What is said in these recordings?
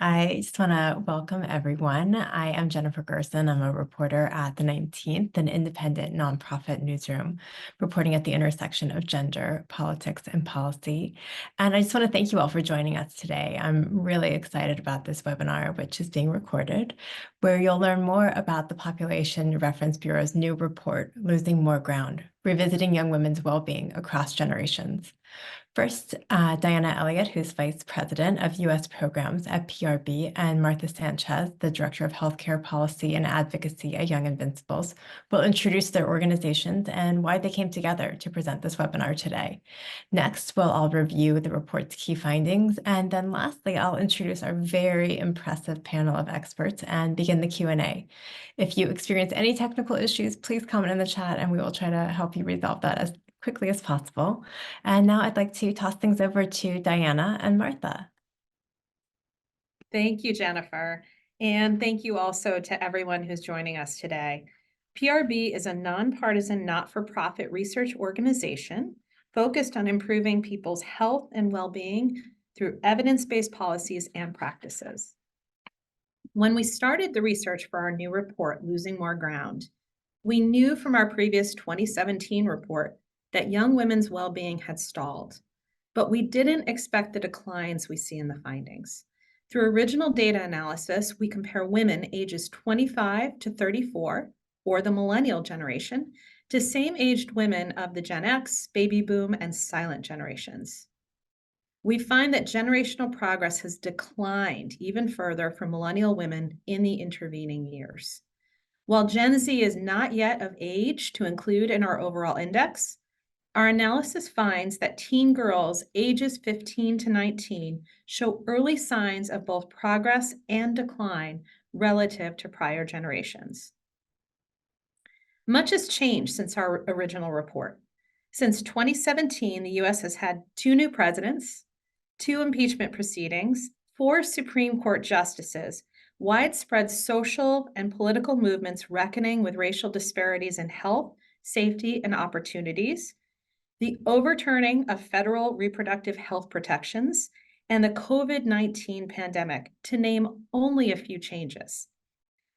I just want to welcome everyone. I am Jennifer Gerson. I'm a reporter at the 19th, an independent nonprofit newsroom reporting at the intersection of gender, politics, and policy. And I just want to thank you all for joining us today. I'm really excited about this webinar, which is being recorded, where you'll learn more about the Population Reference Bureau's new report, Losing More Ground, Revisiting Young Women's Wellbeing Across Generations. First, Diana Elliott, who's Vice President of U.S. Programs at PRB, and Martha Sanchez, the Director of Healthcare Policy and Advocacy at Young Invincibles, will introduce their organizations and why they came together to present this webinar today. Next, we'll all review the report's key findings, and then lastly, I'll introduce our very impressive panel of experts and begin the Q&A. If you experience any technical issues, please comment in the chat, and we will try to help you resolve that as quickly as possible. And now I'd like to toss things over to Diana and Martha. Thank you, Jennifer. And thank you also to everyone who's joining us today. PRB is a nonpartisan, not-for-profit research organization focused on improving people's health and well-being through evidence-based policies and practices. When we started the research for our new report, Losing More Ground, we knew from our previous 2017 report that young women's well-being had stalled, but we didn't expect the declines we see in the findings. Through original data analysis, we compare women ages 25 to 34, or the Millennial generation, to same-aged women of the Gen X, Baby Boom, and Silent generations. We find that generational progress has declined even further for Millennial women in the intervening years. While Gen Z is not yet of age to include in our overall index, our analysis finds that teen girls ages 15 to 19 show early signs of both progress and decline relative to prior generations. Much has changed since our original report. Since 2017, the U.S. has had 2 new presidents, 2 impeachment proceedings, 4 Supreme Court justices, widespread social and political movements reckoning with racial disparities in health, safety, and opportunities, the overturning of federal reproductive health protections, and the COVID-19 pandemic, to name only a few changes.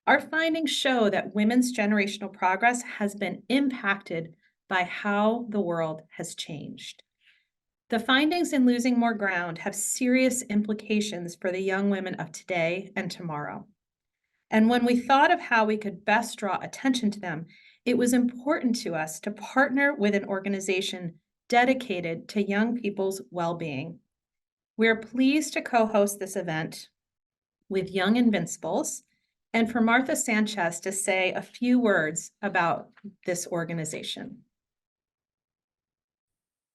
Our findings show that women's generational progress has been impacted by how the world has changed. The findings in Losing More Ground have serious implications for the young women of today and tomorrow. And when we thought of how we could best draw attention to them, it was important to us to partner with an organization dedicated to young people's well-being. We're pleased to co-host this event with Young Invincibles and for Martha Sanchez to say a few words about this organization.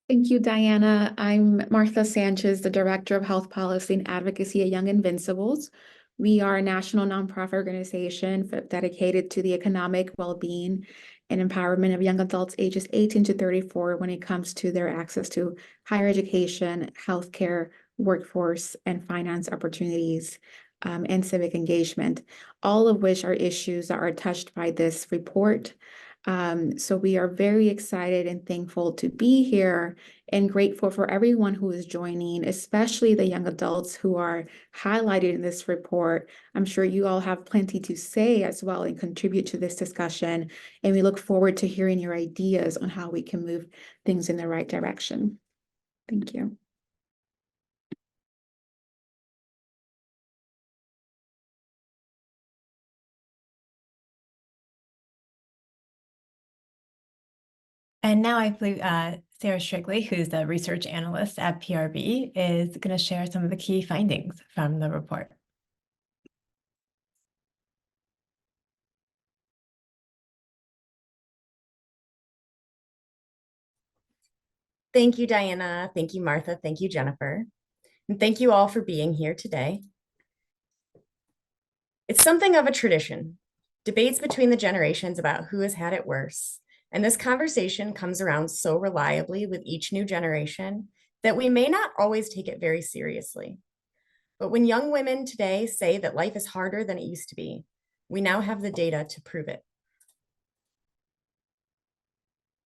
Thank you, Diana. I'm Martha Sanchez, the Director of Health Policy and Advocacy at Young Invincibles. We are a national nonprofit organization dedicated to the economic well-being and empowerment of young adults ages 18 to 34 when it comes to their access to higher education, healthcare, workforce, and finance opportunities, and civic engagement, all of which are issues that are touched by this report. So we are very excited and thankful to be here and grateful for everyone who is joining, especially the young adults who are highlighted in this report. I'm sure you all have plenty to say as well and contribute to this discussion. And we look forward to hearing your ideas on how we can move things in the right direction. Thank you. And now I believe Sarah Strigley, who's a research analyst at PRB, is going to share some of the key findings from the report. Thank you, Diana. Thank you, Martha. Thank you, Jennifer. And thank you all for being here today. It's something of a tradition, debates between the generations about who has had it worse. And this conversation comes around so reliably with each new generation that we may not always take it very seriously. But when young women today say that life is harder than it used to be, we now have the data to prove it.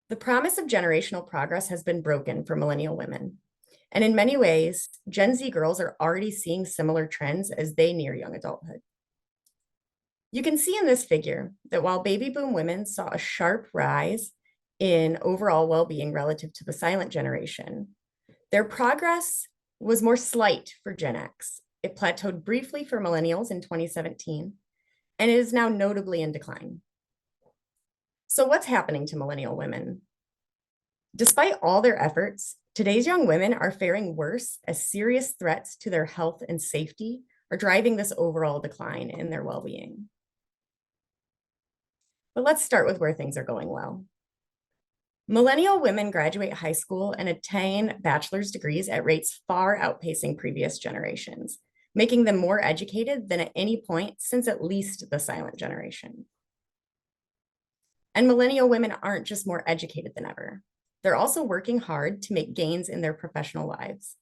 The promise of generational progress has been broken for Millennial women. And in many ways, Gen Z girls are already seeing similar trends as they near young adulthood. You can see in this figure that while baby boom women saw a sharp rise in overall well-being relative to the silent generation, their progress was more slight for Gen X. It plateaued briefly for millennials in 2017, and it is now notably in decline. So what's happening to millennial women? Despite all their efforts, today's young women are faring worse as serious threats to their health and safety are driving this overall decline in their well-being. But let's start with where things are going well. Millennial women graduate high school and attain bachelor's degrees at rates far outpacing previous generations, making them more educated than at any point since at least the silent generation. And millennial women aren't just more educated than ever. They're also working hard to make gains in their professional lives.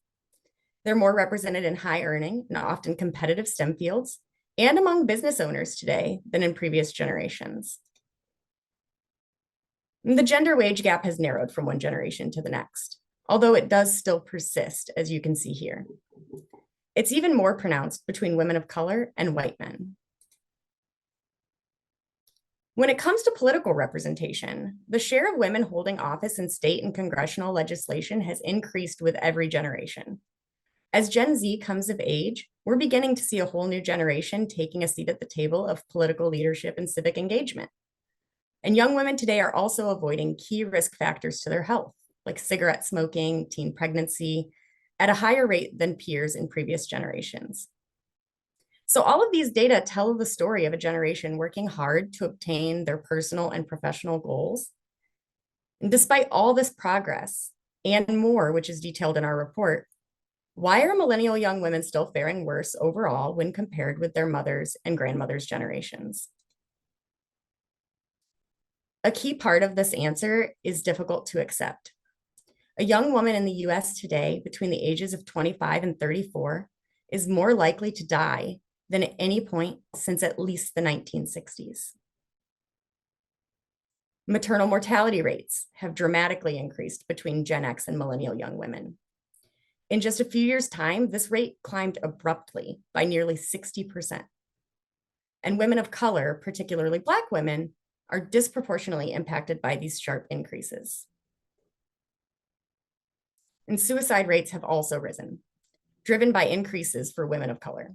They're more represented in high earning and often competitive STEM fields and among business owners today than in previous generations. The gender wage gap has narrowed from one generation to the next, although it does still persist, as you can see here. It's even more pronounced between women of color and white men. When it comes to political representation, the share of women holding office in state and congressional legislation has increased with every generation. As Gen Z comes of age, we're beginning to see a whole new generation taking a seat at the table of political leadership and civic engagement. And young women today are also avoiding key risk factors to their health, like cigarette smoking, teen pregnancy, at a higher rate than peers in previous generations. So all of these data tell the story of a generation working hard to obtain their personal and professional goals. And despite all this progress and more, which is detailed in our report, why are millennial young women still faring worse overall when compared with their mothers' and grandmothers' generations? A key part of this answer is difficult to accept. A young woman in the US today between the ages of 25 and 34 is more likely to die than at any point since at least the 1960s. Maternal mortality rates have dramatically increased between Gen X and millennial young women. In just a few years' time, this rate climbed abruptly by nearly 60%. And women of color, particularly Black women, are disproportionately impacted by these sharp increases. And suicide rates have also risen, driven by increases for women of color.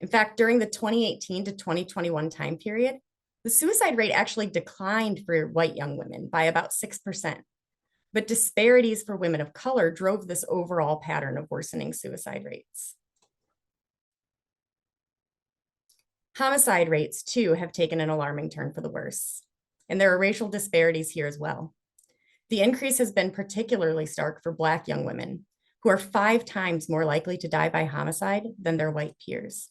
In fact, during the 2018 to 2021 time period, the suicide rate actually declined for white young women by about 6%. But disparities for women of color drove this overall pattern of worsening suicide rates. Homicide rates, too, have taken an alarming turn for the worse. And there are racial disparities here as well. The increase has been particularly stark for Black young women, who are 5 times more likely to die by homicide than their white peers.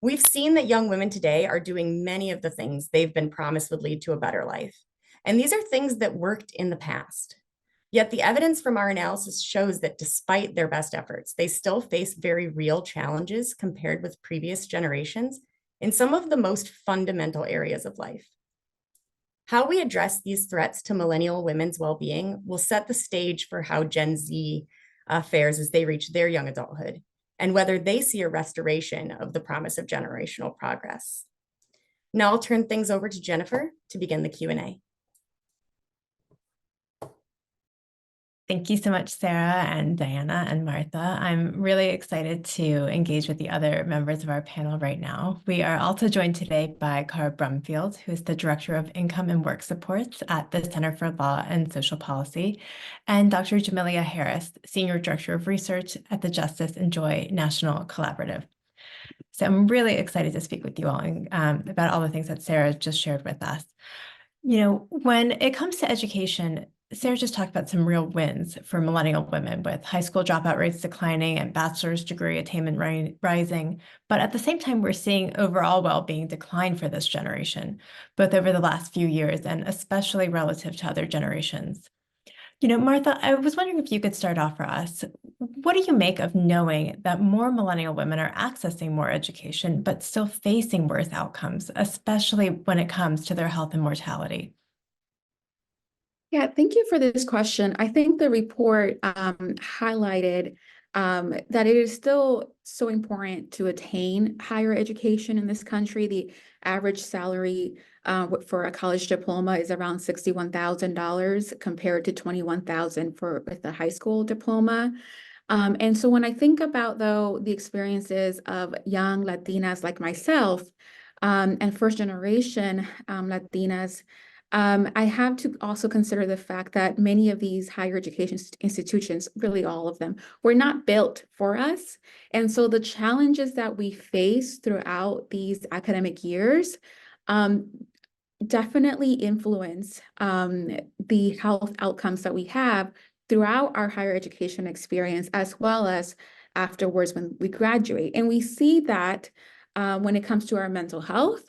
We've seen that young women today are doing many of the things they've been promised would lead to a better life. And these are things that worked in the past. Yet the evidence from our analysis shows that despite their best efforts, they still face very real challenges compared with previous generations in some of the most fundamental areas of life. How we address these threats to millennial women's well-being will set the stage for how Gen Z fares as they reach their young adulthood, and whether they see a restoration of the promise of generational progress. Now I'll turn things over to Jennifer to begin the Q&A. Thank you so much, Sarah and Diana and Martha. I'm really excited to engage with the other members of our panel right now. We are also joined today by Cara Brumfield, who is the Director of Income and Work Supports at the Center for Law and Social Policy, and Dr. Jamelia Harris, Senior Director of Research at the Justice and Joy National Collaborative. So I'm really excited to speak with you all about all the things that Sarah just shared with us. You know, when it comes to education, Sarah just talked about some real wins for millennial women, with high school dropout rates declining and bachelor's degree attainment rising. But at the same time, we're seeing overall well-being decline for this generation, both over the last few years and especially relative to other generations. You know, Martha, I was wondering if you could start off for us. What do you make of knowing that more millennial women are accessing more education, but still facing worse outcomes, especially when it comes to their health and mortality? Yeah, thank you for this question. I think the report highlighted that it is still so important to attain higher education in this country. The average salary for a college diploma is around $61,000 compared to $21,000 for with a high school diploma. And so when I think about, though, the experiences of young Latinas like myself and first generation Latinas, I have to also consider the fact that many of these higher education institutions, really all of them, were not built for us. And so the challenges that we face throughout these academic years um, definitely influence the health outcomes that we have throughout our higher education experience, as well as afterwards when we graduate. And we see that when it comes to our mental health,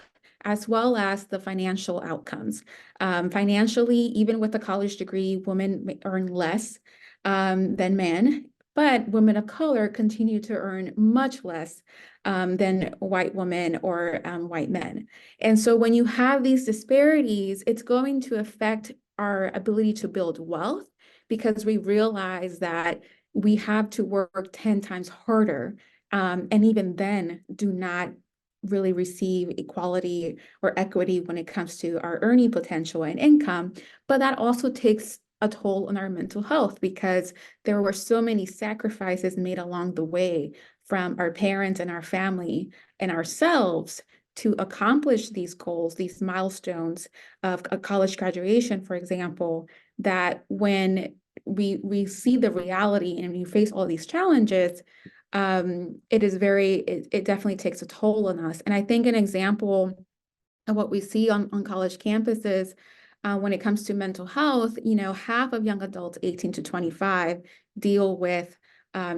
as well as the financial outcomes. Financially, even with a college degree, women may earn less than men, but women of color continue to earn much less than white women or white men. And so when you have these disparities, it's going to affect our ability to build wealth because we realize that we have to work 10 times harder, and even then do not really receive equality or equity when it comes to our earning potential and income. But that also takes a toll on our mental health because there were so many sacrifices made along the way from our parents and our family and ourselves to accomplish these goals, these milestones of a college graduation, for example, that when we see the reality and we face all these challenges, it definitely takes a toll on us. And I think an example of what we see on college campuses when it comes to mental health, half of young adults 18 to 25 deal with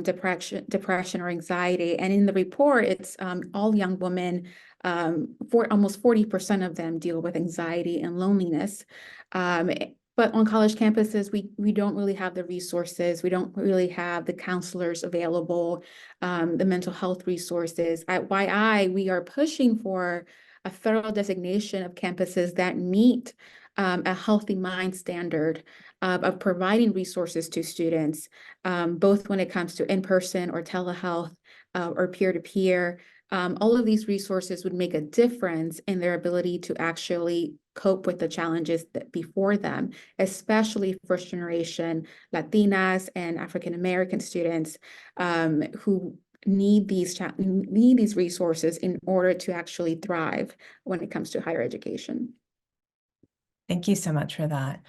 depression or anxiety. And in the report, it's all young women, for almost 40% of them deal with anxiety and loneliness. But on college campuses, we don't really have the resources. We don't really have the counselors available, the mental health resources. At YI, we are pushing for a federal designation of campuses that meet a healthy mind standard of providing resources to students, both when it comes to in-person or telehealth or peer-to-peer. All of these resources would make a difference in their ability to actually cope with the challenges that before them, especially first generation Latinas and African American students who need these resources in order to actually thrive when it comes to higher education. Thank you so much for that.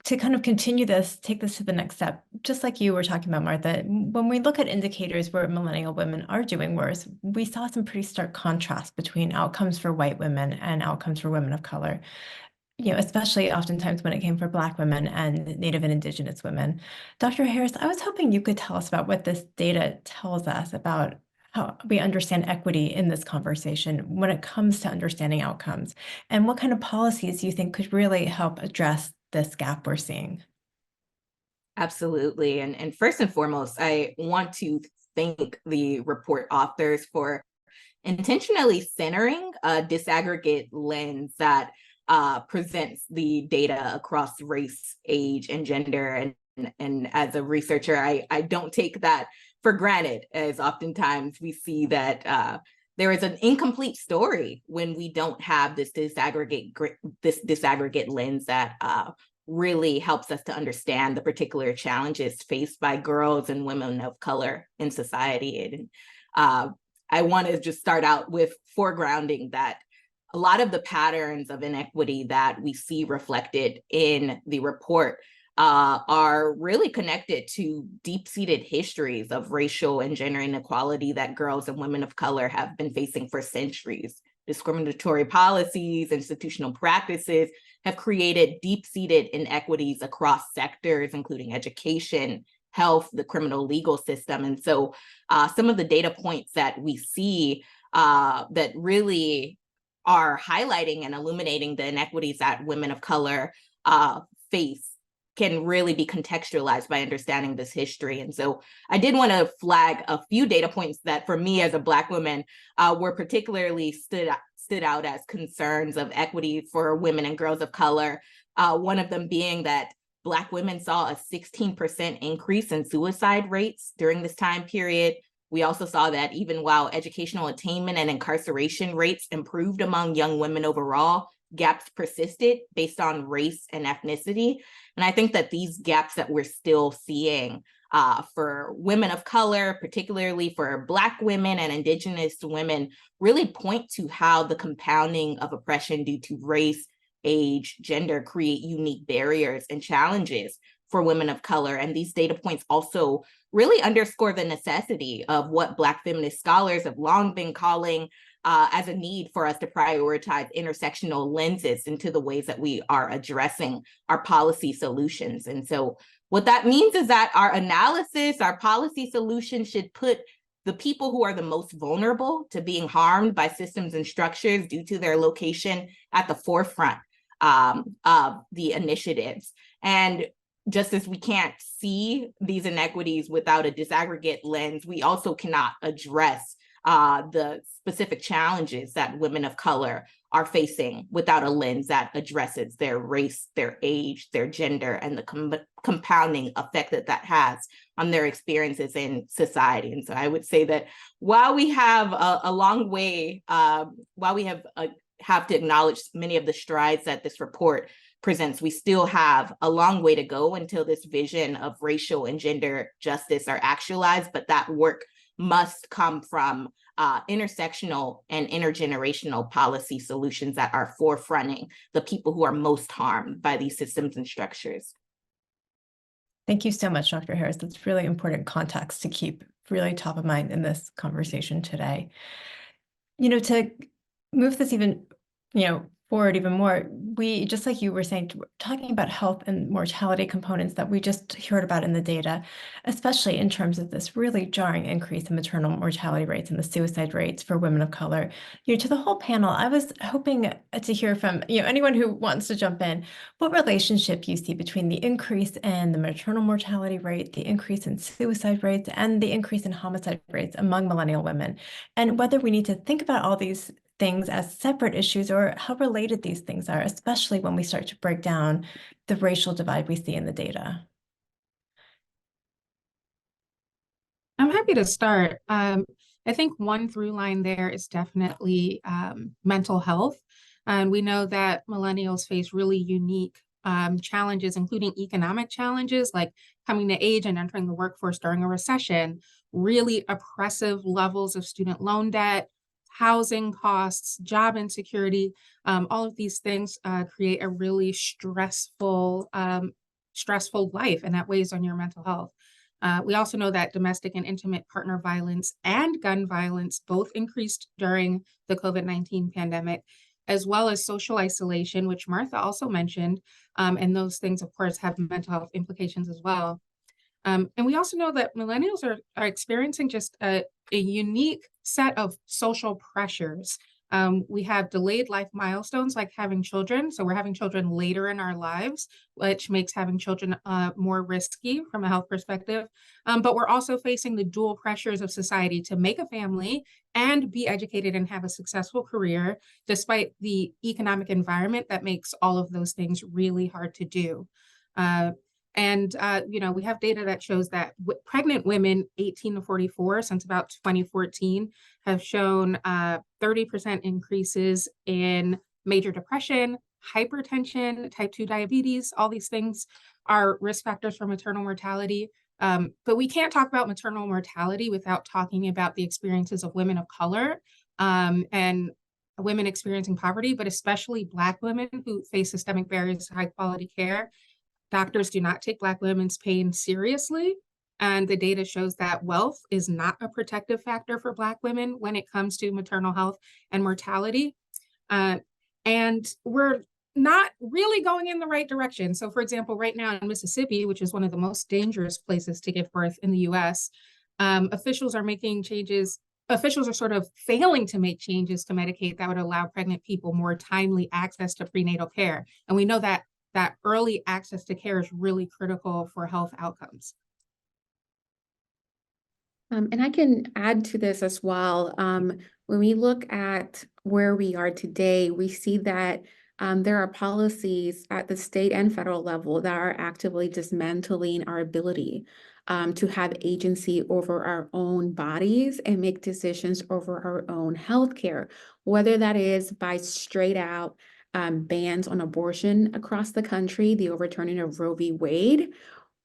To kind of continue this, take this to the next step, just like you were talking about, Martha, when we look at indicators where millennial women are doing worse, we saw some pretty stark contrast between outcomes for white women and outcomes for women of color, especially oftentimes when it came for Black women and Native and Indigenous women. Dr. Harris, I was hoping you could tell us about what this data tells us about how we understand equity in this conversation when it comes to understanding outcomes, and what kind of policies you think could really help address this gap we're seeing. Absolutely. And first and foremost, I want to thank the report authors for intentionally centering a disaggregate lens that presents the data across race, age, and gender. And as a researcher, I don't take that for granted, as oftentimes we see that there is an incomplete story when we don't have this disaggregate lens that really helps us to understand the particular challenges faced by girls and women of color in society. And I want to just start out with foregrounding that a lot of the patterns of inequity that we see reflected in the report are really connected to deep-seated histories of racial and gender inequality that girls and women of color have been facing for centuries. Discriminatory policies, institutional practices have created deep-seated inequities across sectors, including education, health, the criminal legal system. And so some of the data points that we see that really are highlighting and illuminating the inequities that women of color face can really be contextualized by understanding this history. And so I did want to flag a few data points that for me as a Black woman were particularly stood out as concerns of equity for women and girls of color. One of them being that Black women saw a 16% increase in suicide rates during this time period. We also saw that even while educational attainment and incarceration rates improved among young women overall, gaps persisted based on race and ethnicity. And I think that these gaps that we're still seeing for women of color, particularly for Black women and Indigenous women, really point to how the compounding of oppression due to race, age, gender create unique barriers and challenges for women of color. And these data points also really underscore the necessity of what Black feminist scholars have long been calling as a need for us to prioritize intersectional lenses into the ways that we are addressing our policy solutions. And so what that means is that our analysis, our policy solutions should put the people who are the most vulnerable to being harmed by systems and structures due to their location at the forefront of the initiatives. And just as we can't see these inequities without a disaggregate lens, we also cannot address the specific challenges that women of color are facing without a lens that addresses their race, their age, their gender, and the compounding effect that that has on their experiences in society. And so I would say that while we have a long way, while we have to acknowledge many of the strides that this report presents, we still have a long way to go until this vision of racial and gender justice are actualized, but that work must come from intersectional and intergenerational policy solutions that are forefronting the people who are most harmed by these systems and structures. Thank you so much, Dr. Harris. That's really important context to keep really top of mind in this conversation today. To move this even, forward even more, we, just like you were saying, talking about health and mortality components that we just heard about in the data, especially in terms of this really jarring increase in maternal mortality rates and the suicide rates for women of color. To the whole panel, I was hoping to hear from anyone who wants to jump in, what relationship you see between the increase in the maternal mortality rate, the increase in suicide rates, and the increase in homicide rates among millennial women, and whether we need to think about all these things as separate issues or how related these things are, especially when we start to break down the racial divide we see in the data. I'm happy to start. I think one through line there is definitely mental health. And we know that millennials face really unique challenges, including economic challenges like coming to age and entering the workforce during a recession, really oppressive levels of student loan debt, housing costs, job insecurity. All of these things create a really stressful life, and that weighs on your mental health. We also know that domestic and intimate partner violence and gun violence both increased during the COVID-19 pandemic, as well as social isolation, which Martha also mentioned. And those things, of course, have mental health implications as well. And we also know that millennials are experiencing just a unique set of social pressures. We have delayed life milestones like having children. So we're having children later in our lives, which makes having children more risky from a health perspective. But we're also facing the dual pressures of society to make a family and be educated and have a successful career, despite the economic environment that makes all of those things really hard to do. We have data that shows that pregnant women 18 to 44 since about 2014 have shown 30% increases in major depression, hypertension, type 2 diabetes. All these things are risk factors for maternal mortality. But we can't talk about maternal mortality without talking about the experiences of women of color and women experiencing poverty, but especially Black women who face systemic barriers to high quality care. Doctors do not take Black women's pain seriously, and the data shows that wealth is not a protective factor for Black women when it comes to maternal health and mortality. And we're not really going in the right direction. So for example, right now in Mississippi, which is one of the most dangerous places to give birth in the US, officials are making changes. Officials are sort of failing to make changes to Medicaid that would allow pregnant people more timely access to prenatal care. And we know that early access to care is really critical for health outcomes. And I can add to this as well. When we look at where we are today, we see that There are policies at the state and federal level that are actively dismantling our ability to have agency over our own bodies and make decisions over our own healthcare, whether that is by straight out bans on abortion across the country, the overturning of Roe v. Wade,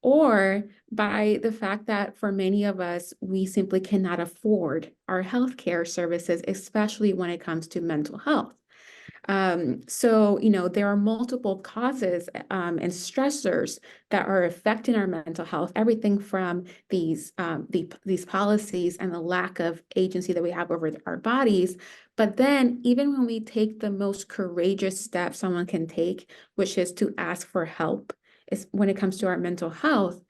or by the fact that for many of us, we simply cannot afford our healthcare services, especially when it comes to mental health. So, there are multiple causes and stressors that are affecting our mental health, everything from these policies and the lack of agency that we have over our bodies. But then even when we take the most courageous step someone can take, which is to ask for help, is when it comes to our mental health,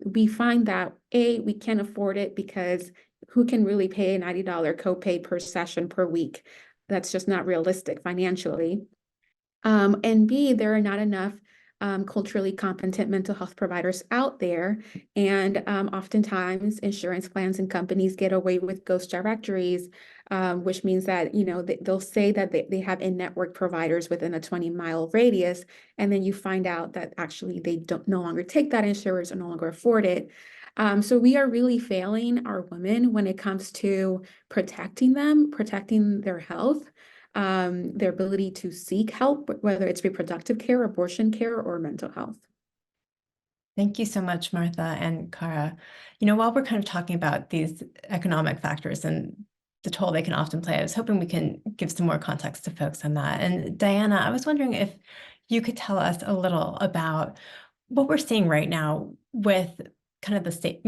we find that we can't afford it because who can really pay a $90 copay per session per week? That's just not realistic financially. And B, there are not enough culturally competent mental health providers out there. And oftentimes insurance plans and companies get away with ghost directories, which means that, they'll say that they have in-network providers within a 20-mile radius. And then you find out that actually they don't no longer take that insurance or no longer afford it. So we are really failing our women when it comes to protecting them, protecting their health, their ability to seek help, whether it's reproductive care, abortion care, or mental health. Thank you so much, Martha and Cara. While we're kind of talking about these economic factors and the toll they can often play, I was hoping we can give some more context to folks on that. And Diana, I was wondering if you could tell us a little about what we're seeing right now with kind of the state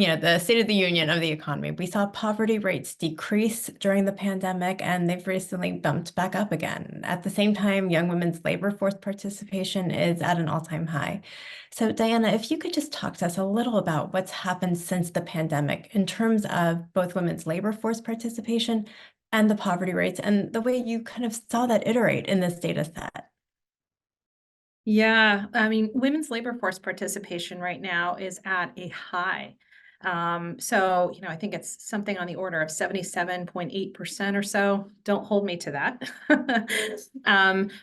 of the union of the economy. We saw poverty rates decrease during the pandemic, and they've recently bumped back up again. At the same time, young women's labor force participation is at an all-time high. So Diana, if you could just talk to us a little about what's happened since the pandemic in terms of both women's labor force participation and the poverty rates, and the way you kind of saw that iterate in this data set. Yeah, I mean, women's labor force participation right now is at a high. So, I think it's something on the order of 77.8% or so. Don't hold me to that.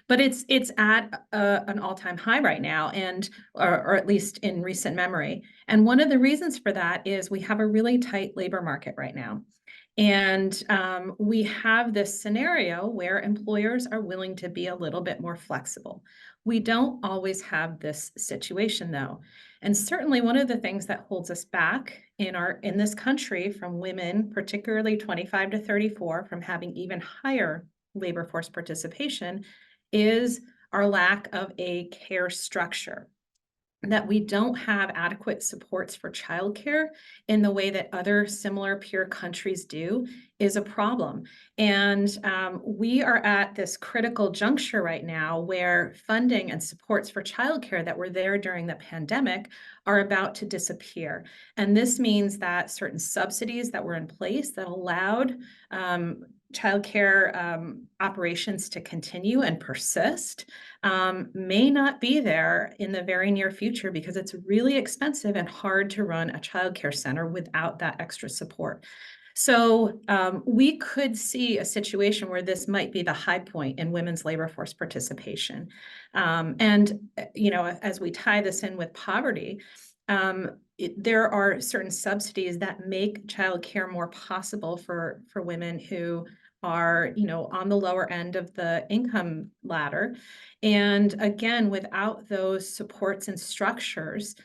But it's at an all-time high right now, and or at least in recent memory. And one of the reasons for that is we have a really tight labor market right now. And we have this scenario where employers are willing to be a little bit more flexible. We don't always have this situation, though. And certainly one of the things that holds us back in this country from women, particularly 25 to 34, from having even higher labor force participation is our lack of a care structure. That we don't have adequate supports for childcare in the way that other similar peer countries do is a problem. And we are at this critical juncture right now where funding and supports for childcare that were there during the pandemic are about to disappear. And this means that certain subsidies that were in place that allowed childcare operations to continue and persist may not be there in the very near future because it's really expensive and hard to run a childcare center without that extra support. So we could see a situation where this might be the high point in women's labor force participation. As we tie this in with poverty, there are certain subsidies that make childcare more possible for women who are, on the lower end of the income ladder. And again, without those supports and structures,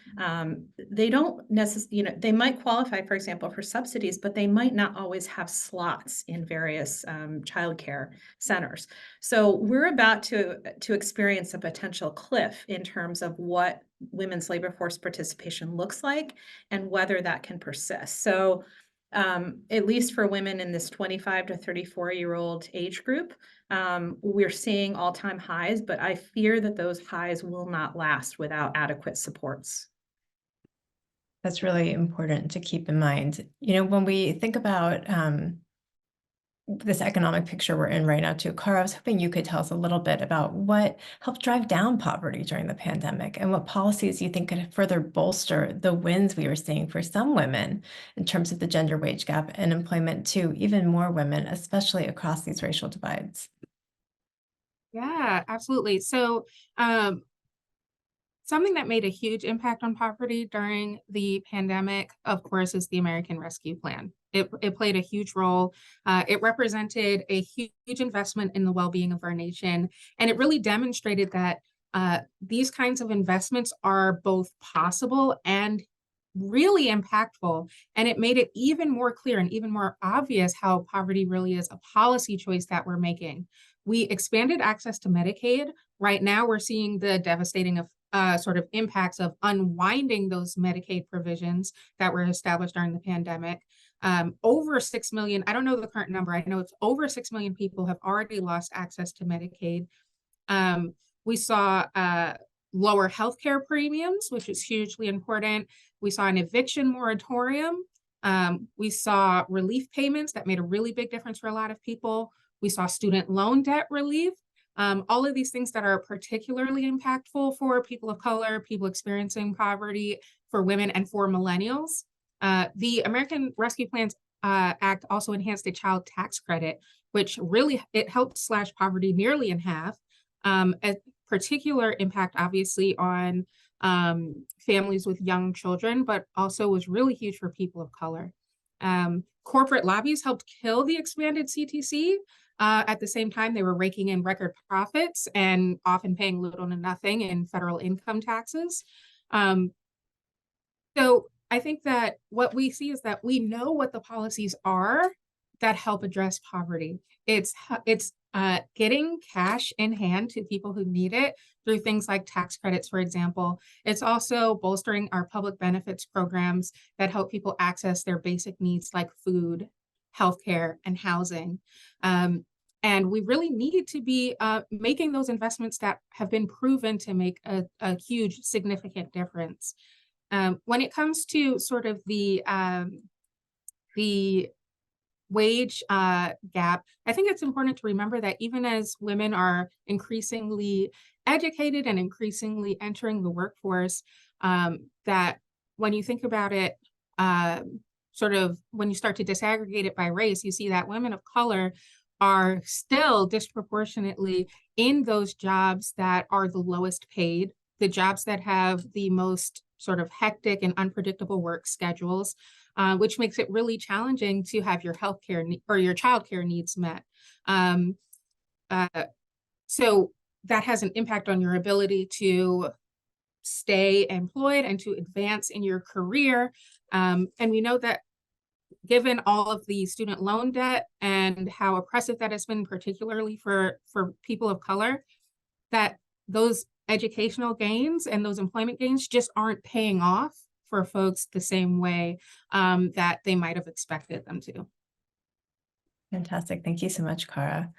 they don't necessarily, they might qualify, for example, for subsidies, but they might not always have slots in various childcare centers. So we're about to experience a potential cliff in terms of what women's labor force participation looks like and whether that can persist. So at least for women in this 25 to 34-year-old age group, we're seeing all-time highs, but I fear that those highs will not last without adequate supports. That's really important to keep in mind. When we think about this economic picture we're in right now too, Cara, I was hoping you could tell us a little bit about what helped drive down poverty during the pandemic and what policies you think could further bolster the wins we were seeing for some women in terms of the gender wage gap and employment to even more women, especially across these racial divides. Yeah, absolutely. So, something that made a huge impact on poverty during the pandemic, of course, is the American Rescue Plan. It played a huge role. It represented a huge investment in the well-being of our nation, and it really demonstrated that these kinds of investments are both possible and really impactful. And it made it even more clear and even more obvious how poverty really is a policy choice that we're making. We expanded access to Medicaid. Right now, we're seeing the devastating sort of impacts of unwinding those Medicaid provisions that were established during the pandemic. Over 6 million, I don't know the current number, I know it's over 6 million people have already lost access to Medicaid. We saw lower healthcare premiums, which is hugely important. We saw an eviction moratorium. We saw relief payments that made a really big difference for a lot of people. We saw student loan debt relief. All of these things that are particularly impactful for people of color, people experiencing poverty, for women, and for millennials. The American Rescue Plans Act also enhanced a child tax credit, which really, it helped slash poverty nearly in half. A particular impact, obviously, on families with young children, but also was really huge for people of color. Corporate lobbies helped kill the expanded CTC. At the same time, they were raking in record profits and often paying little to nothing in federal income taxes. So I think that what we see is that we know what the policies are that help address poverty. It's getting cash in hand to people who need it through things like tax credits, for example. It's also bolstering our public benefits programs that help people access their basic needs like food, healthcare, and housing. And we really need to be making those investments that have been proven to make a huge, significant difference. When it comes to sort of the wage gap, I think it's important to remember that even as women are increasingly educated and increasingly entering the workforce, that when you think about it, sort of when you start to disaggregate it by race, you see that women of color are still disproportionately in those jobs that are the lowest paid, the jobs that have the most sort of hectic and unpredictable work schedules, which makes it really challenging to have your healthcare or your childcare needs met. So that has an impact on your ability to stay employed and to advance in your career. And we know that given all of the student loan debt and how oppressive that has been, particularly for people of color, that those educational gains and those employment gains just aren't paying off for folks the same way that they might have expected them to. Fantastic. Thank you so much, Cara.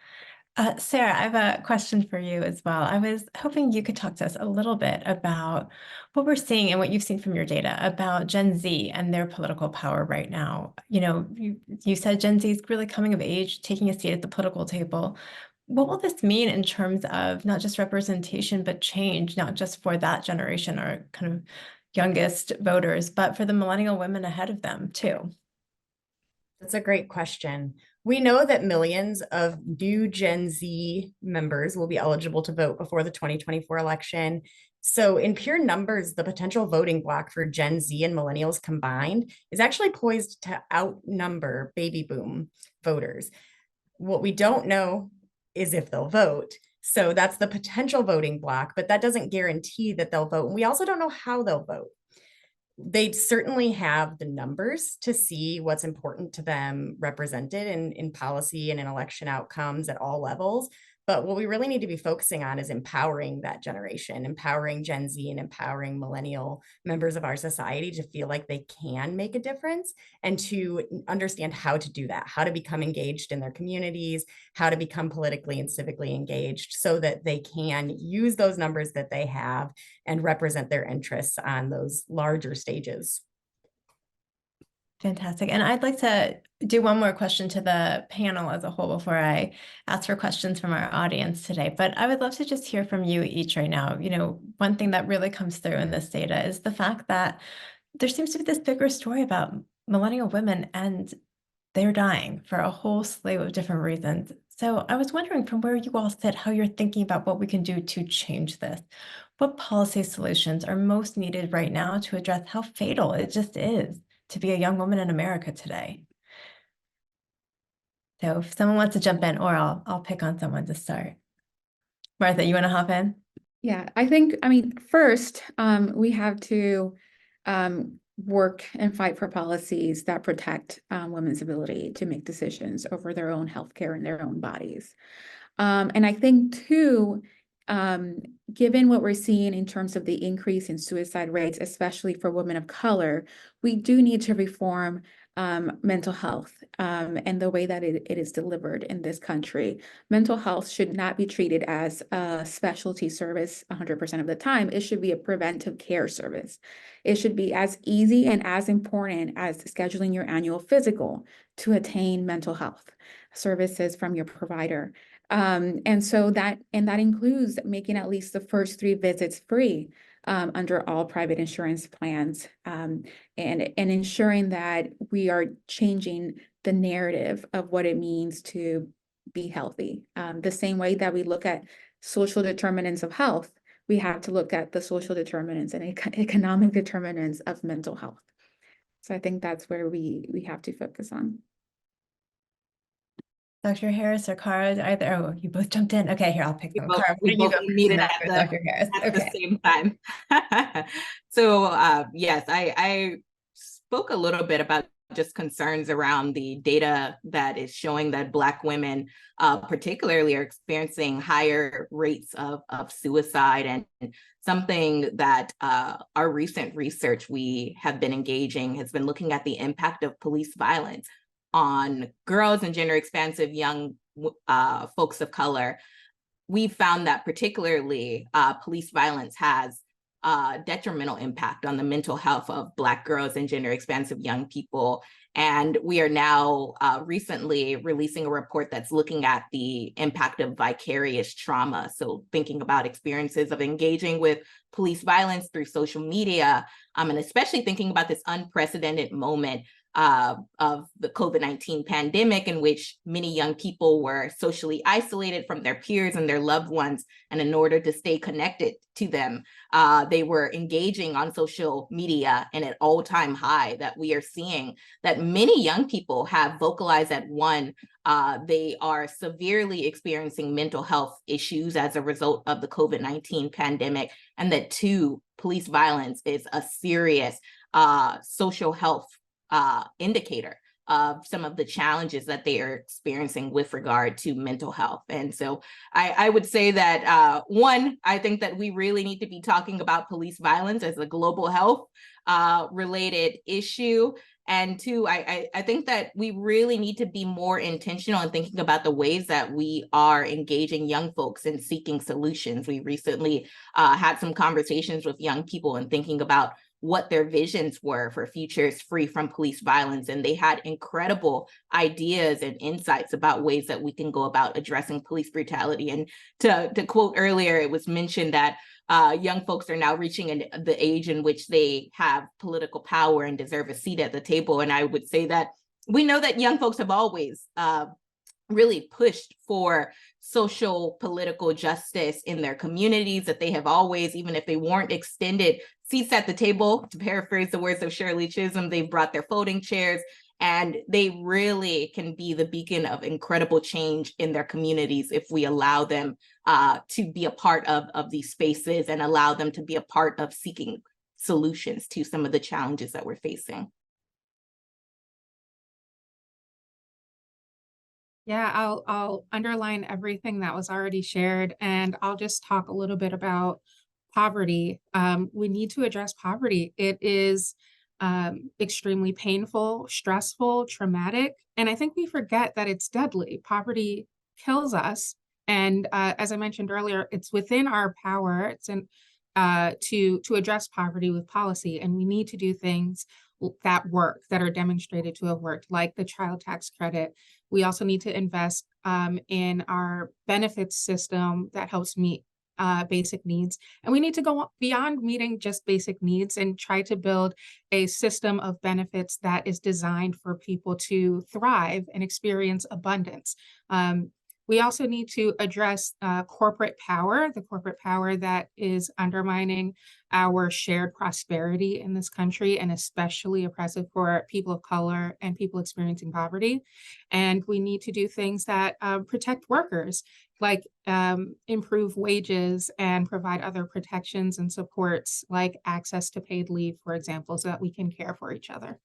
Sarah, I have a question for you as well. I was hoping you could talk to us a little bit about what we're seeing and what you've seen from your data about Gen Z and their political power right now. You know, you said Gen Z is really coming of age, taking a seat at the political table. What will this mean in terms of not just representation, but change, not just for that generation or kind of youngest voters, but for the millennial women ahead of them too? That's a great question. We know that millions of new Gen Z members will be eligible to vote before the 2024 election. So in pure numbers, the potential voting bloc for Gen Z and millennials combined is actually poised to outnumber baby boom voters. What we don't know is if they'll vote. So that's the potential voting bloc, but that doesn't guarantee that they'll vote. And we also don't know how they'll vote. They certainly have the numbers to see what's important to them represented in policy and in election outcomes at all levels. But what we really need to be focusing on is empowering that generation, empowering Gen Z and empowering millennial members of our society to feel like they can make a difference and to understand how to do that, how to become engaged in their communities, how to become politically and civically engaged so that they can use those numbers that they have and represent their interests on those larger stages. Fantastic. And I'd like to do one more question to the panel as a whole before I ask for questions from our audience today. But I would love to just hear from you each right now. You know, one thing that really comes through in this data is the fact that there seems to be this bigger story about millennial women, and they're dying for a whole slew of different reasons. So I was wondering from where you all sit, how you're thinking about what we can do to change this. What policy solutions are most needed right now to address how fatal it just is to be a young woman in America today? So if someone wants to jump in, or I'll pick on someone to start. Martha, you want to hop in? Yeah, I mean, first, we have to work and fight for policies that protect women's ability to make decisions over their own healthcare and their own bodies. And I think too, given what we're seeing in terms of the increase in suicide rates, especially for women of color, we do need to reform mental health and the way that it is delivered in this country. Mental health should not be treated as a specialty service 100% of the time. It should be a preventive care service. It should be as easy and as important as scheduling your annual physical to attain mental health services from your provider. And that includes making at least the first 3 visits free under all private insurance plans, and ensuring that we are changing the narrative of what it means to be healthy. The same way that we look at social determinants of health, we have to look at the social determinants and economic determinants of mental health. So I think that's where we have to focus on. Dr. Harris or Cara, either, oh, you both jumped in. Okay, here, I'll pick them. Cara, why We don't you both go first, need and it then at I'll go Dr. Harris. at the same time. So yes, I spoke a little bit about just concerns around the data that is showing that Black women particularly are experiencing higher rates of suicide, and something that our recent research we have been engaging has been looking at the impact of police violence on girls and gender expansive young folks of color. We found that particularly police violence has detrimental impact on the mental health of Black girls and gender expansive young people. And we are now recently releasing a report that's looking at the impact of vicarious trauma. So thinking about experiences of engaging with police violence through social media, and especially thinking about this unprecedented moment of the COVID-19 pandemic, in which many young people were socially isolated from their peers and their loved ones. And in order to stay connected to them, they were engaging on social media in an all-time high that we are seeing that many young people have vocalized that one, they are severely experiencing mental health issues as a result of the COVID-19 pandemic, and that 2, police violence is a serious social health indicator of some of the challenges that they are experiencing with regard to mental health. And so I would say that one, I think that we really need to be talking about police violence as a global health related issue. And 2, I think that we really need to be more intentional in thinking about the ways that we are engaging young folks in seeking solutions. We recently had some conversations with young people and thinking about what their visions were for futures free from police violence. And they had incredible ideas and insights about ways that we can go about addressing police brutality. And to quote earlier, it was mentioned that young folks are now reaching the age in which they have political power and deserve a seat at the table. And I would say that we know that young folks have always really pushed for social political justice in their communities, that they have always, even if they weren't extended seats at the table, to paraphrase the words of Shirley Chisholm, they've brought their folding chairs, and they really can be the beacon of incredible change in their communities if we allow them to be a part of these spaces and allow them to be a part of seeking solutions to some of the challenges that we're facing. Yeah, I'll underline everything that was already shared, and I'll just talk a little bit about poverty. We need to address poverty. It is extremely painful, stressful, traumatic, and I think we forget that it's deadly. Poverty kills us, and as I mentioned earlier, it's within our power. It's in to address poverty with policy, and we need to do things that work, that are demonstrated to have worked, like the child tax credit. We also need to invest in our benefits system that helps meet basic needs. And we need to go beyond meeting just basic needs and try to build a system of benefits that is designed for people to thrive and experience abundance. We also need to address corporate power, the corporate power that is undermining our shared prosperity in this country, and especially oppressive for people of color and people experiencing poverty. And we need to do things that protect workers, like improve wages and provide other protections and supports, like access to paid leave, for example, so that we can care for each other.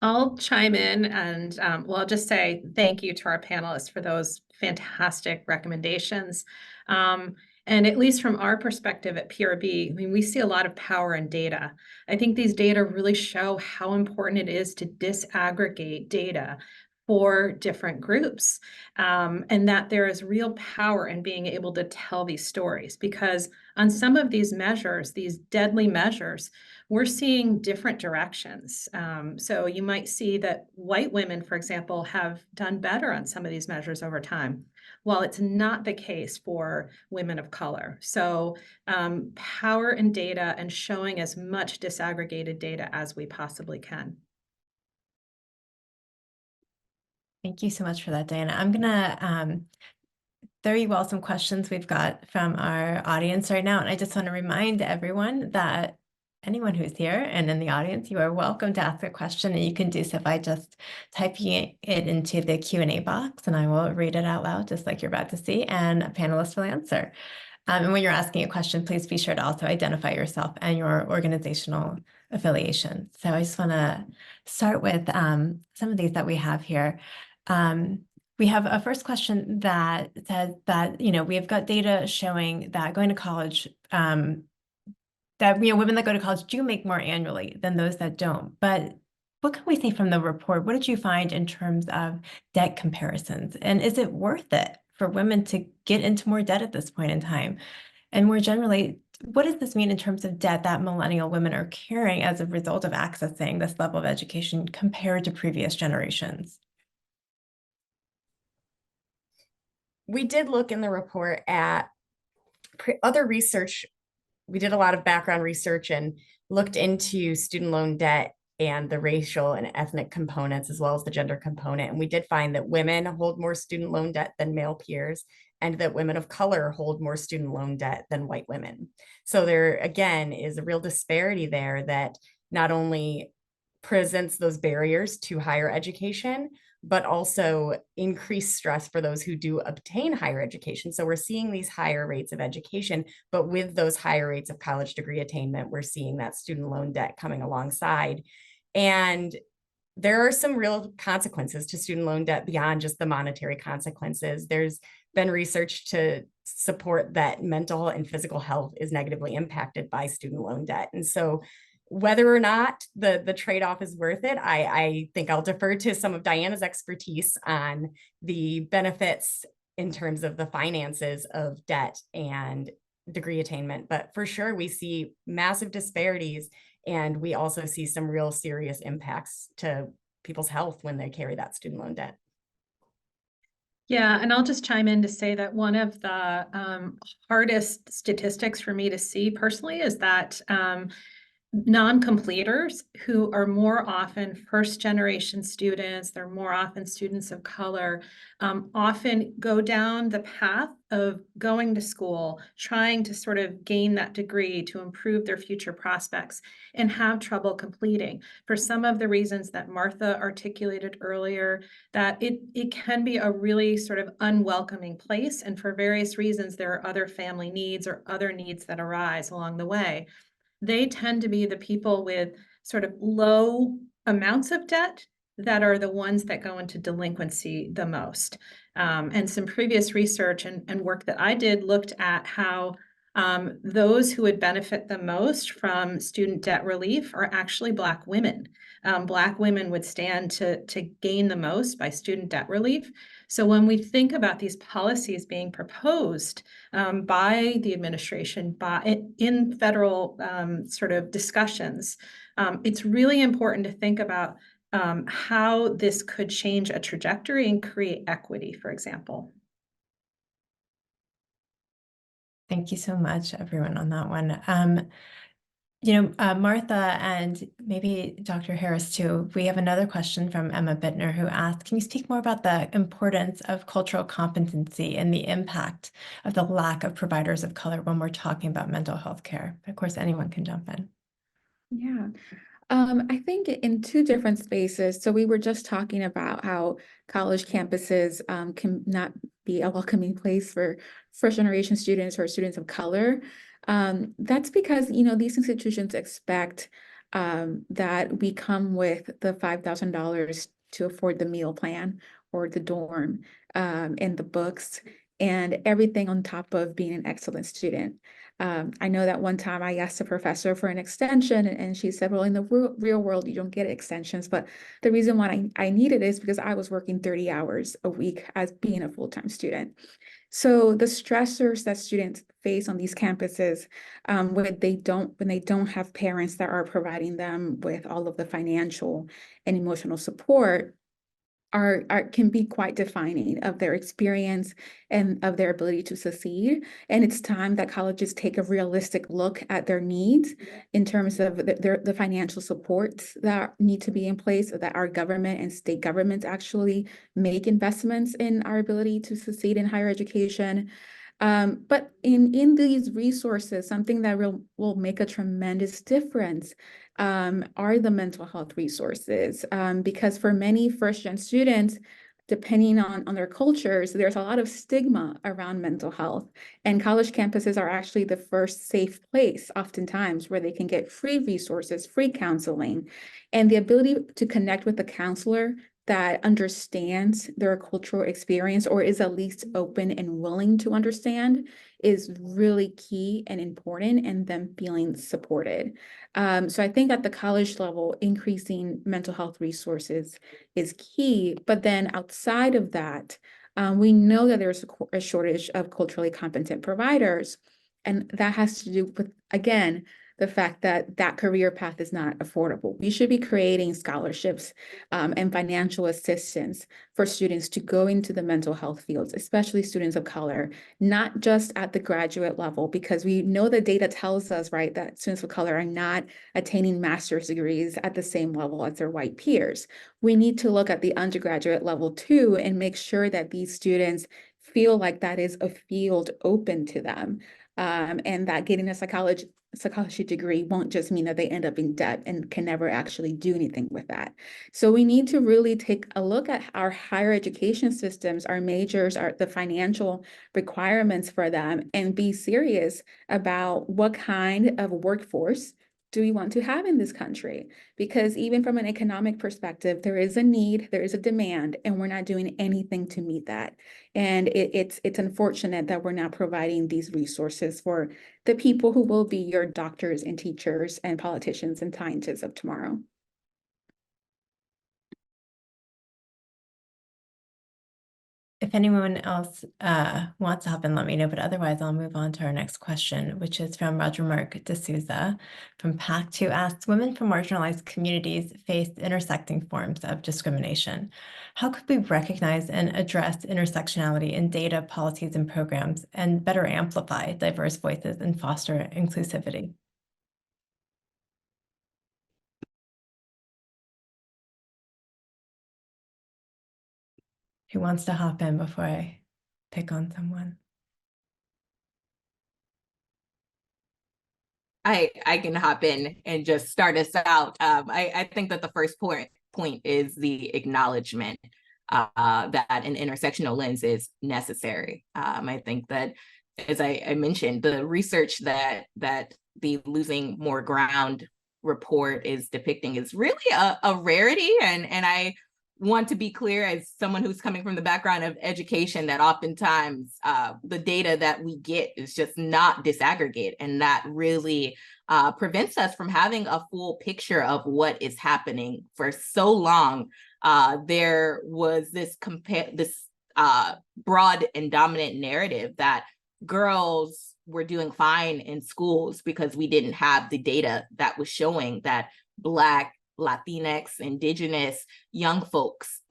I'll chime in and well, I'll just say thank you to our panelists for those fantastic recommendations. And at least from our perspective at PRB, I mean, we see a lot of power in data. I think these data really show how important it is to disaggregate data for different groups, and that there is real power in being able to tell these stories. Because on some of these measures, these deadly measures, we're seeing different directions. So you might see that white women, for example, have done better on some of these measures over time, while it's not the case for women of color. So power in data and showing as much disaggregated data as we possibly can. Thank you so much for that, Diana. I'm gonna throw you all some questions we've got from our audience right now. And I just want to remind everyone that anyone who's here and in the audience, you are welcome to ask a question, and you can do so by just typing it into the Q&A box, and I will read it out loud, just like you're about to see, and a panelist will answer. And when you're asking a question, please be sure to also identify yourself and your organizational affiliation. So I just want to start with some of these that we have here. We have a first question that says that, we have got data showing that going to college, that, women that go to college do make more annually than those that don't. But what can we say from the report? What did you find in terms of debt comparisons? And is it worth it for women to get into more debt at this point in time? And more generally, what does this mean in terms of debt that millennial women are carrying as a result of accessing this level of education compared to previous generations? We did look in the report at other research. We did a lot of background research and looked into student loan debt and the racial and ethnic components, as well as the gender component. And we did find that women hold more student loan debt than male peers, and that women of color hold more student loan debt than white women. So there, again, is a real disparity there that not only presents those barriers to higher education, but also increased stress for those who do obtain higher education. So we're seeing these higher rates of education, but with those higher rates of college degree attainment, we're seeing that student loan debt coming alongside. And there are some real consequences to student loan debt beyond just the monetary consequences. There's been research to support that mental and physical health is negatively impacted by student loan debt. And so whether or not the trade-off is worth it, I think I'll defer to some of Diana's expertise on the benefits in terms of the finances of debt and degree attainment. But for sure, we see massive disparities, and we also see some real serious impacts to people's health when they carry that student loan debt. Yeah, and I'll just chime in to say that one of the hardest statistics for me to see personally is that non-completers, who are more often first-generation students, they're more often students of color, often go down the path of going to school, trying to sort of gain that degree to improve their future prospects, and have trouble completing for some of the reasons that Martha articulated earlier, that it can be a really sort of unwelcoming place, and for various reasons, there are other family needs or other needs that arise along the way. They tend to be the people with sort of low amounts of debt that are the ones that go into delinquency the most. And some previous research and work that I did looked at how those who would benefit the most from student debt relief are actually Black women. Black women would stand to gain the most by student debt relief. So when we think about these policies being proposed by the administration, in federal sort of discussions, it's really important to think about how this could change a trajectory and create equity, for example. Thank you so much, everyone, on that one. Martha and maybe Dr. Harris too, we have another question from Emma Bittner who asked, can you speak more about the importance of cultural competency and the impact of the lack of providers of color when we're talking about mental health care? Of course, anyone can jump in. Yeah. I think in two different spaces. So we were just talking about how college campuses can not be a welcoming place for first generation students or students of color. That's because, these institutions expect that we come with the $5,000 to afford the meal plan or the dorm and the books and everything on top of being an excellent student. I know that one time I asked a professor for an extension and she said, well, in the real world, you don't get extensions. But the reason why I needed it is because I was working 30 hours a week as being a full-time student. So the stressors that students face on these campuses, when they don't have parents that are providing them with all of the financial and emotional support, can be quite defining of their experience and of their ability to succeed. And it's time that colleges take a realistic look at their needs in terms of the financial supports that need to be in place, so that our government and state governments actually make investments in our ability to succeed in higher education. But in these resources, something that will make a tremendous difference are the mental health resources. Because for many first-gen students, depending on their cultures, there's a lot of stigma around mental health. And college campuses are actually the first safe place, oftentimes, where they can get free resources, free counseling, and the ability to connect with a counselor that understands their cultural experience or is at least open and willing to understand is really key and important, and them feeling supported. So I think at the college level, increasing mental health resources is key. But then outside of that, we know that there's a shortage of culturally competent providers. And that has to do with, again, the fact that that career path is not affordable. We should be creating scholarships and financial assistance for students to go into the mental health fields, especially students of color, not just at the graduate level, because we know the data tells us, right, that students of color are not attaining master's degrees at the same level as their white peers. We need to look at the undergraduate level too and make sure that these students feel like that is a field open to them. And that getting a psychology degree won't just mean that they end up in debt and can never actually do anything with that. So we need to really take a look at our higher education systems, our majors, the financial requirements for them, and be serious about what kind of workforce do we want to have in this country? Because even from an economic perspective, there is a need, there is a demand, and we're not doing anything to meet that. And it's unfortunate that we're not providing these resources for the people who will be your doctors and teachers and politicians and scientists of tomorrow. If anyone else wants to hop in, let me know, but otherwise I'll move on to our next question, which is from Roger Mark D'Souza from PAC, who asks, women from marginalized communities face intersecting forms of discrimination. How could we recognize and address intersectionality in data, policies, and programs, and better amplify diverse voices and foster inclusivity? Who wants to hop in before I pick on someone? I can hop in and just start us out. I think that the first point is the acknowledgement that an intersectional lens is necessary. I think that, as I mentioned, the research that the Losing More Ground report is depicting is really a rarity, and I want to be clear, as someone who's coming from the background of education, that oftentimes the data that we get is just not disaggregate, and that really prevents us from having a full picture of what is happening. For so long, there was this broad and dominant narrative that girls were doing fine in schools because we didn't have the data that was showing that Black, Latinx, Indigenous young folks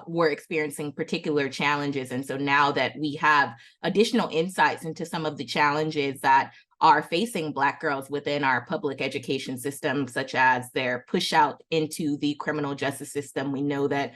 were experiencing particular challenges. And so now that we have additional insights into some of the challenges that are facing Black girls within our public education system, such as their push out into the criminal justice system. We know that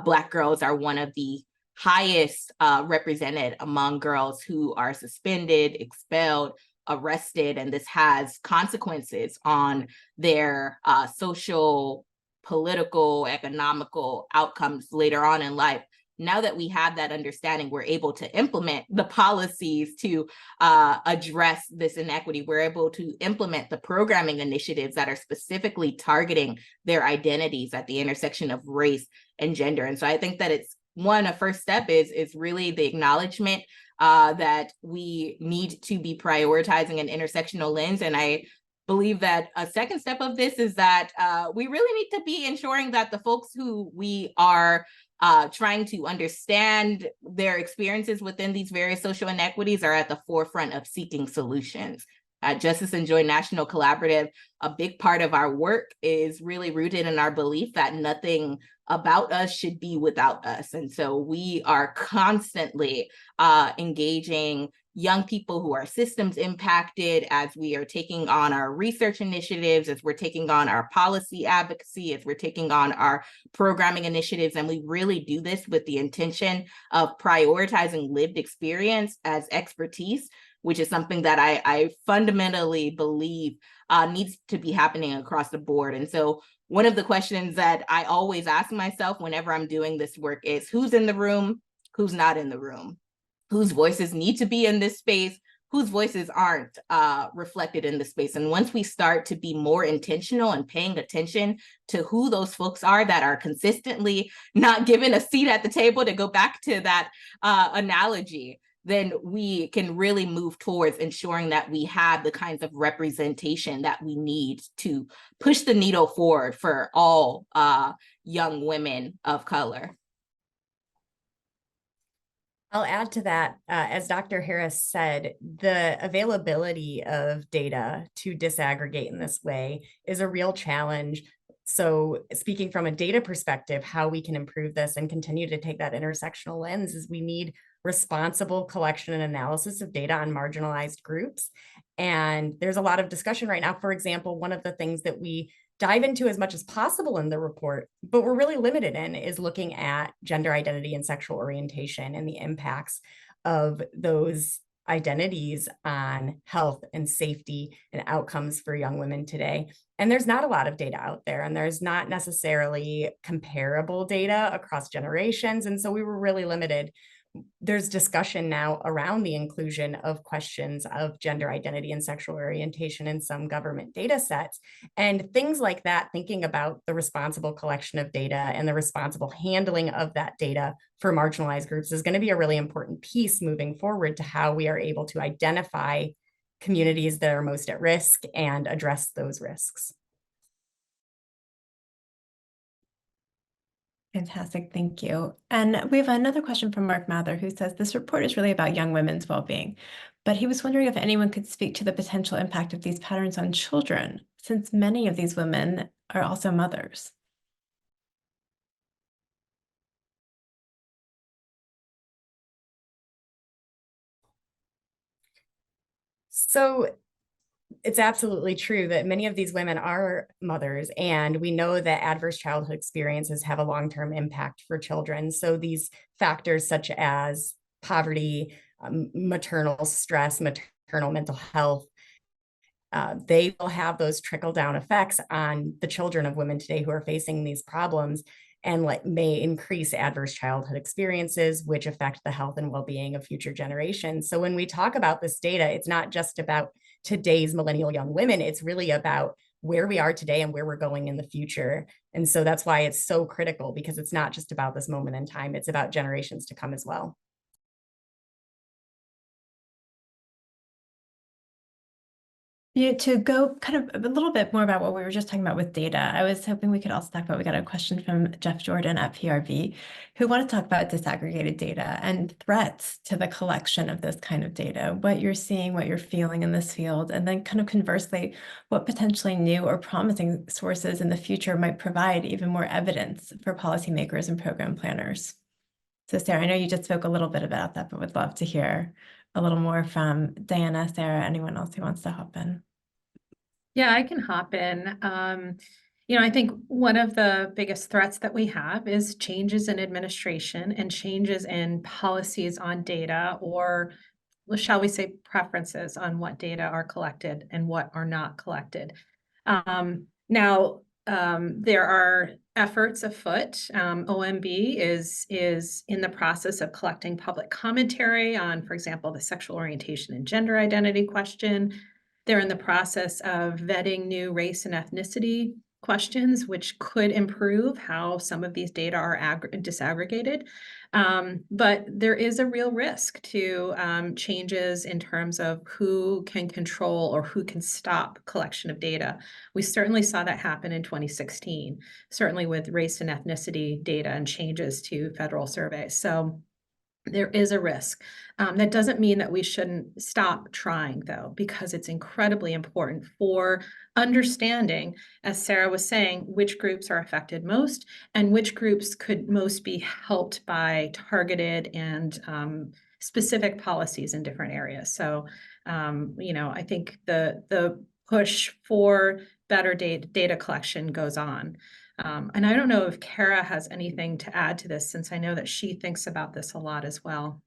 Black girls are one of the highest represented among girls who are suspended, expelled, arrested, and this has consequences on their social, political, economical outcomes later on in life. Now that we have that understanding, we're able to implement the policies to address this inequity. We're able to implement the programming initiatives that are specifically targeting their identities at the intersection of race and gender. And so I think that it's a first step is really the acknowledgement that we need to be prioritizing an intersectional lens. And I believe that a second step of this is that we really need to be ensuring that the folks who we are trying to understand their experiences within these various social inequities are at the forefront of seeking solutions. At Justice and Joy National Collaborative, a big part of our work is really rooted in our belief that nothing about us should be without us. And so we are constantly engaging young people who are systems impacted as we are taking on our research initiatives, as we're taking on our policy advocacy, as we're taking on our programming initiatives. And we really do this with the intention of prioritizing lived experience as expertise, which is something that I fundamentally believe needs to be happening across the board. And so one of the questions that I always ask myself whenever I'm doing this work is who's in the room, who's not in the room, whose voices need to be in this space, whose voices aren't reflected in the space. And once we start to be more intentional and paying attention to who those folks are that are consistently not given a seat at the table, to go back to that analogy, then we can really move towards ensuring that we have the kinds of representation that we need to push the needle forward for all young women of color. I'll add to that, as Dr. Harris said, the availability of data to disaggregate in this way is a real challenge. So speaking from a data perspective, how we can improve this and continue to take that intersectional lens is we need responsible collection and analysis of data on marginalized groups. And there's a lot of discussion right now. For example, one of the things that we dive into as much as possible in the report, but we're really limited in, is looking at gender identity and sexual orientation and the impacts of those identities on health and safety and outcomes for young women today. And there's not a lot of data out there, and there's not necessarily comparable data across generations. And so we were really limited. There's discussion now around the inclusion of questions of gender identity and sexual orientation in some government data sets. And things like that, thinking about the responsible collection of data and the responsible handling of that data for marginalized groups is going to be a really important piece moving forward to how we are able to identify communities that are most at risk and address those risks. Fantastic, thank you. And we have another question from Mark Mather, who says this report is really about young women's well-being, but he was wondering if anyone could speak to the potential impact of these patterns on children, since many of these women are also mothers. So it's absolutely true that many of these women are mothers, and we know that adverse childhood experiences have a long-term impact for children. So these factors such as poverty, maternal stress, maternal mental health, they will have those trickle-down effects on the children of women today who are facing these problems, and may increase adverse childhood experiences, which affect the health and well-being of future generations. So when we talk about this data, it's not just about today's millennial young women, it's really about where we are today and where we're going in the future. And so that's why it's so critical, because it's not just about this moment in time, it's about generations to come as well. Yeah, to go kind of a little bit more about what we were just talking about with data, I was hoping we could also talk about, we got a question from Jeff Jordan at PRB, who wanted to talk about disaggregated data and threats to the collection of this kind of data, what you're seeing, what you're feeling in this field, and then kind of conversely, what potentially new or promising sources in the future might provide even more evidence for policymakers and program planners. So Sarah, I know you just spoke a little bit about that, but would love to hear a little more from Diana, Sarah, anyone else who wants to hop in. Yeah, I can hop in. I think one of the biggest threats that we have is changes in administration and changes in policies on data, or shall we say preferences on what data are collected and what are not collected. Now, there are efforts afoot. OMB is in the process of collecting public commentary on, for example, the sexual orientation and gender identity question. They're in the process of vetting new race and ethnicity questions, which could improve how some of these data are disaggregated. But there is a real risk to changes in terms of who can control or who can stop collection of data. We certainly saw that happen in 2016, certainly with race and ethnicity data and changes to federal surveys. So there is a risk. That doesn't mean that we shouldn't stop trying, though, because it's incredibly important for understanding, as Sarah was saying, which groups are affected most and which groups could most be helped by targeted and specific policies in different areas. So, I think the push for better data collection goes on. And I don't know if Kara has anything to add to this, since I know that she thinks about this a lot as well.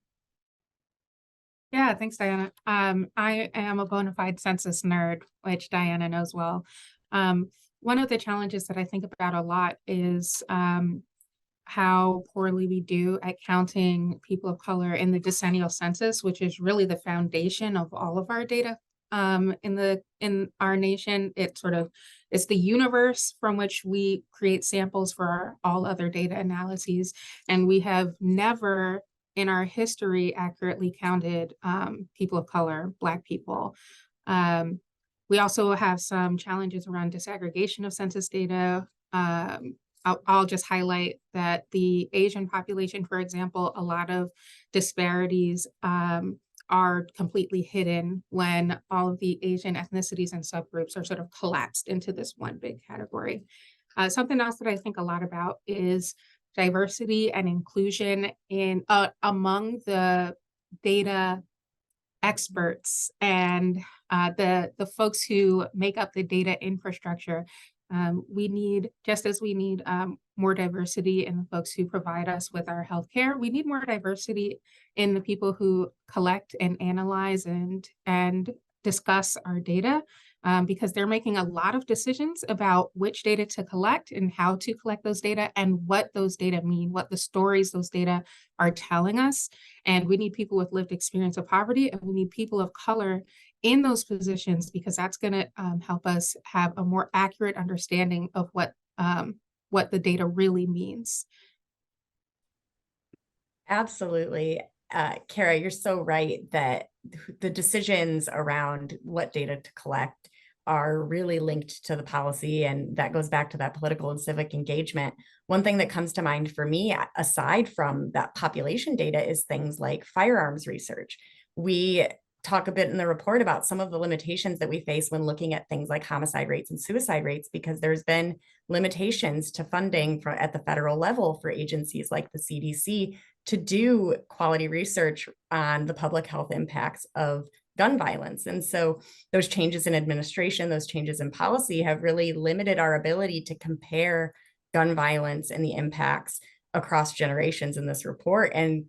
Yeah, thanks, Diana. I am a bona fide census nerd, which Diana knows well. One of the challenges that I think about a lot is how poorly we do at counting people of color in the decennial census, which is really the foundation of all of our data in our nation. It's the universe from which we create samples for all other data analyses, and we have never in our history accurately counted people of color, Black people. We also have some challenges around disaggregation of census data. I'll just highlight that the Asian population, for example, a lot of disparities are completely hidden when all of the Asian ethnicities and subgroups are sort of collapsed into this one big category. Something else that I think a lot about is diversity and inclusion in among the data experts and the folks who make up the data infrastructure. We need, just as we need more diversity in the folks who provide us with our healthcare, we need more diversity in the people who collect and analyze and discuss our data, because they're making a lot of decisions about which data to collect and how to collect those data and what those data mean, what the stories those data are telling us. And we need people with lived experience of poverty, and we need people of color in those positions, because that's going to help us have a more accurate understanding of what the data really means. Absolutely. Kara, you're so right that the decisions around what data to collect are really linked to the policy, and that goes back to that political and civic engagement. One thing that comes to mind for me, aside from that population data, is things like firearms research. We talk a bit in the report about some of the limitations that we face when looking at things like homicide rates and suicide rates, because there's been limitations to funding at the federal level for agencies like the CDC to do quality research on the public health impacts of gun violence. And so those changes in administration, those changes in policy have really limited our ability to compare gun violence and the impacts across generations in this report, and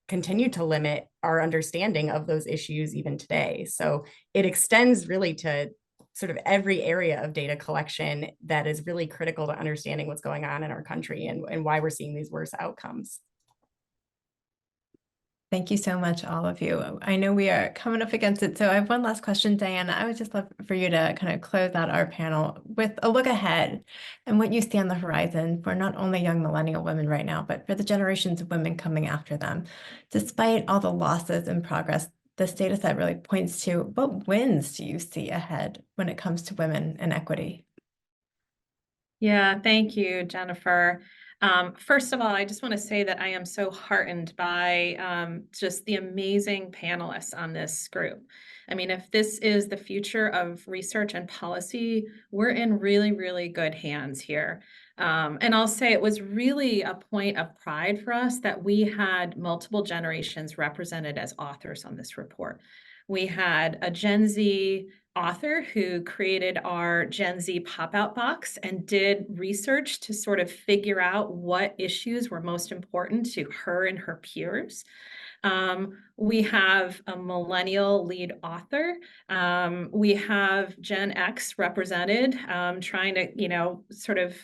continue to limit our understanding of those issues even today. So it extends really to sort of every area of data collection that is really critical to understanding what's going on in our country and why we're seeing these worse outcomes. Thank you so much, all of you. I know we are coming up against it, so I have one last question, Diana. I would just love for you to kind of close out our panel with a look ahead and what you see on the horizon for not only young millennial women right now, but for the generations of women coming after them. Despite all the losses and progress this data set really points to, what wins do you see ahead when it comes to women and equity? Yeah, thank you, Jennifer. First of all, I just want to say that I am so heartened by just the amazing panelists on this group. I mean, if this is the future of research and policy, we're in really, really good hands here. And I'll say it was really a point of pride for us that we had multiple generations represented as authors on this report. We had a Gen Z author who created our Gen Z pop-out box and did research to sort of figure out what issues were most important to her and her peers. We have a millennial lead author. We have Gen X represented, trying to, sort of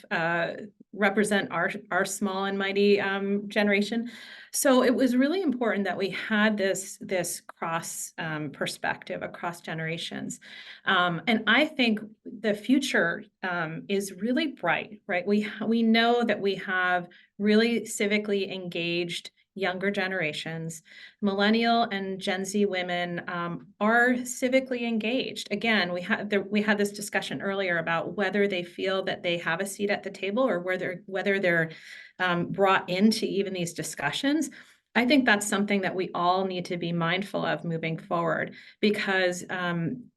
represent our small and mighty generation. So it was really important that we had this cross perspective across generations. And I think the future is really bright, right? We know that we have really civically engaged younger generations. Millennial and Gen Z women are civically engaged. Again, we had this discussion earlier about whether they feel that they have a seat at the table or whether they're brought into even these discussions. I think that's something that we all need to be mindful of moving forward, because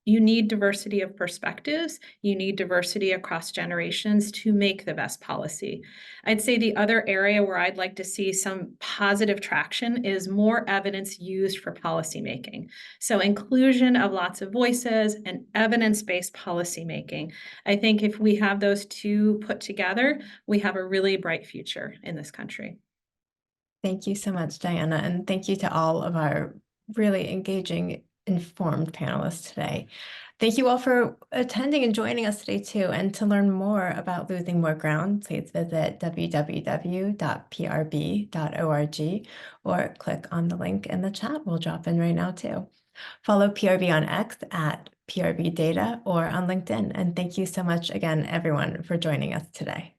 you need diversity of perspectives, you need diversity across generations to make the best policy. I'd say the other area where I'd like to see some positive traction is more evidence used for policymaking. So inclusion of lots of voices and evidence-based policymaking. I think if we have those two put together, we have a really bright future in this country. Thank you so much, Diana, and thank you to all of our really engaging, informed panelists today. Thank you all for attending and joining us today too. And to learn more about Losing More Ground, please visit www.prb.org or click on the link in the chat we'll drop in right now too. Follow PRB on X at PRB Data or on LinkedIn. And thank you so much again, everyone, for joining us today.